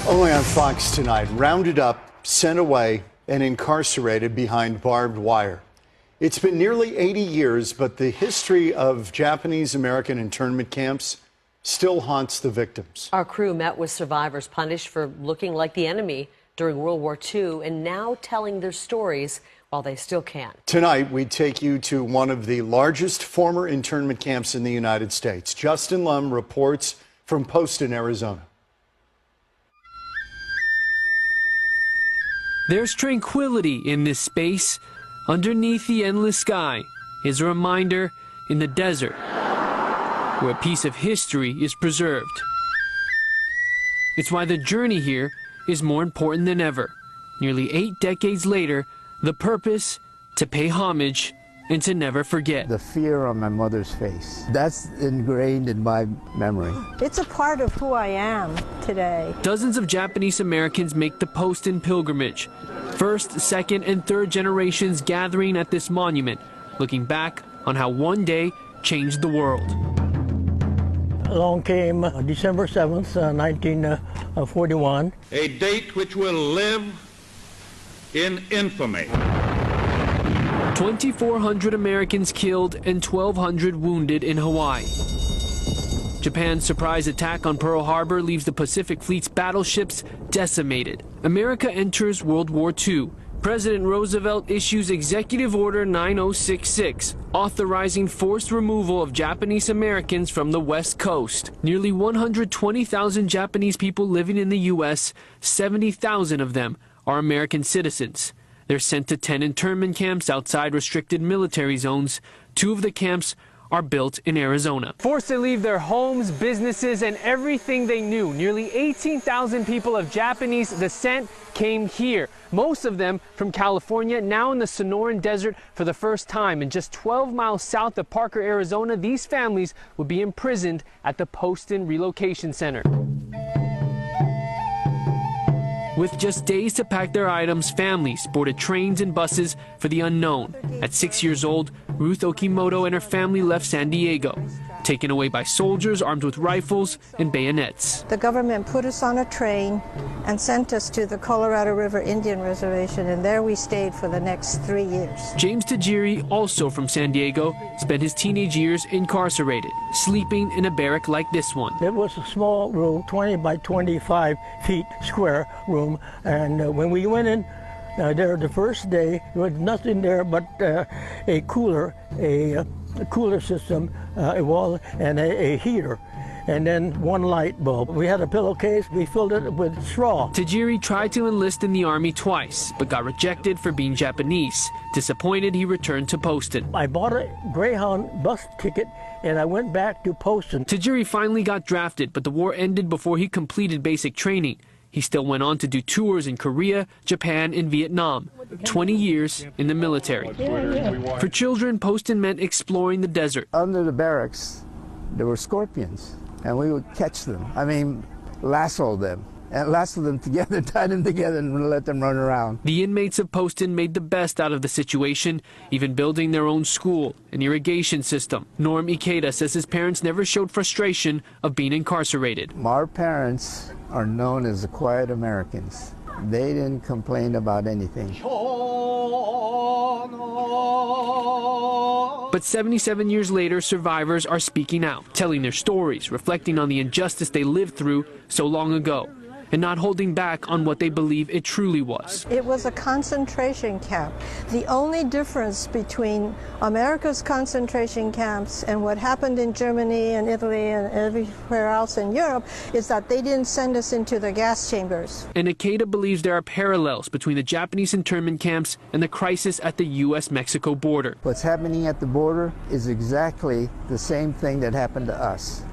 Only on Fox tonight, rounded up, sent away, and incarcerated behind barbed wire. It's been nearly 80 years, but the history of Japanese American internment camps still haunts the victims. Our crew met with survivors punished for looking like the enemy during World War II and now telling their stories while they still can. Tonight, we take you to one of the largest former internment camps in the United States. Justin Lum reports from Poston, Arizona. There's tranquility in this space. Underneath the endless sky is a reminder in the desert where a piece of history is preserved. It's why the journey here is more important than ever. Nearly 8 decades later, the purpose to pay homage and to never forget. The fear on my mother's face, that's ingrained in my memory. It's a part of who I am today. Dozens of Japanese Americans make the Poston Pilgrimage. First, second, and third generations gathering at this monument, looking back on how one day changed the world. Along came December 7th, 1941. A date which will live in infamy. 2,400 Americans killed and 1,200 wounded in Hawaii. Japan's surprise attack on Pearl Harbor leaves the Pacific Fleet's battleships decimated. America enters World War II. President Roosevelt issues Executive Order 9066, authorizing forced removal of Japanese Americans from the West Coast. Nearly 120,000 Japanese people living in the U.S., 70,000 of them are American citizens. They're sent to 10 internment camps outside restricted military zones. 2 of the camps are built in Arizona. Forced to leave their homes, businesses, and everything they knew, nearly 18,000 people of Japanese descent came here. Most of them from California, now in the Sonoran Desert for the first time. And just 12 miles south of Parker, Arizona, these families would be imprisoned at the Poston Relocation Center. With just days to pack their items, families boarded trains and buses for the unknown. At 6 years old, Ruth Okimoto and her family left San Diego, taken away by soldiers armed with rifles and bayonets. The government put us on a train and sent us to the Colorado River Indian Reservation, and there we stayed for the next 3 years. James Tajiri, also from San Diego, spent his teenage years incarcerated, sleeping in a barrack like this one. It was a small room, 20 by 25 feet square room, and when we went in there the first day, there was nothing there but a cooler system, a wall, and a heater, and then one light bulb. We had a pillowcase, we filled it with straw. Tajiri tried to enlist in the army twice, but got rejected for being Japanese. Disappointed, he returned to Poston. I bought a Greyhound bus ticket, and I went back to Poston. Tajiri finally got drafted, but the war ended before he completed basic training. He still went on to do tours in Korea, Japan, and Vietnam. 20 years in the military. For children, Poston meant exploring the desert. Under the barracks, there were scorpions, and we would catch them. I mean, lasso them. And lasso them together, tie them together, and let them run around. The inmates of Poston made the best out of the situation, even building their own school, an irrigation system. Norman Ikeda says his parents never showed frustration of being incarcerated. Our parents are known as the quiet Americans. They didn't complain about anything. But 77 years later, survivors are speaking out, telling their stories, reflecting on the injustice they lived through so long ago, and not holding back on what they believe it truly was. It was a concentration camp. The only difference between America's concentration camps and what happened in Germany and Italy and everywhere else in Europe is that they didn't send us into the gas chambers. And Ikeda believes there are parallels between the Japanese internment camps and the crisis at the U.S.-Mexico border. What's happening at the border is exactly the same thing that happened to us.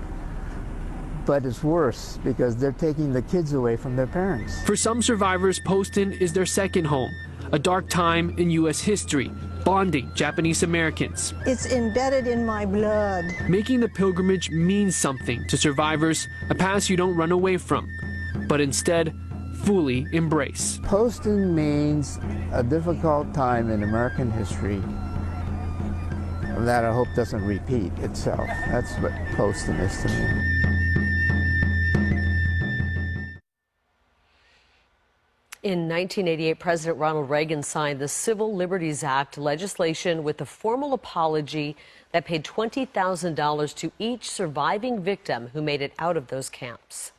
But it's worse because they're taking the kids away from their parents. For some survivors, Poston is their second home, a dark time in U.S. history, bonding Japanese Americans. It's embedded in my blood. Making the pilgrimage means something to survivors, a past you don't run away from, but instead fully embrace. Poston means a difficult time in American history that I hope doesn't repeat itself. That's what Poston is to me. In 1988, President Ronald Reagan signed the Civil Liberties Act, legislation with a formal apology that paid $20,000 to each surviving victim who made it out of those camps.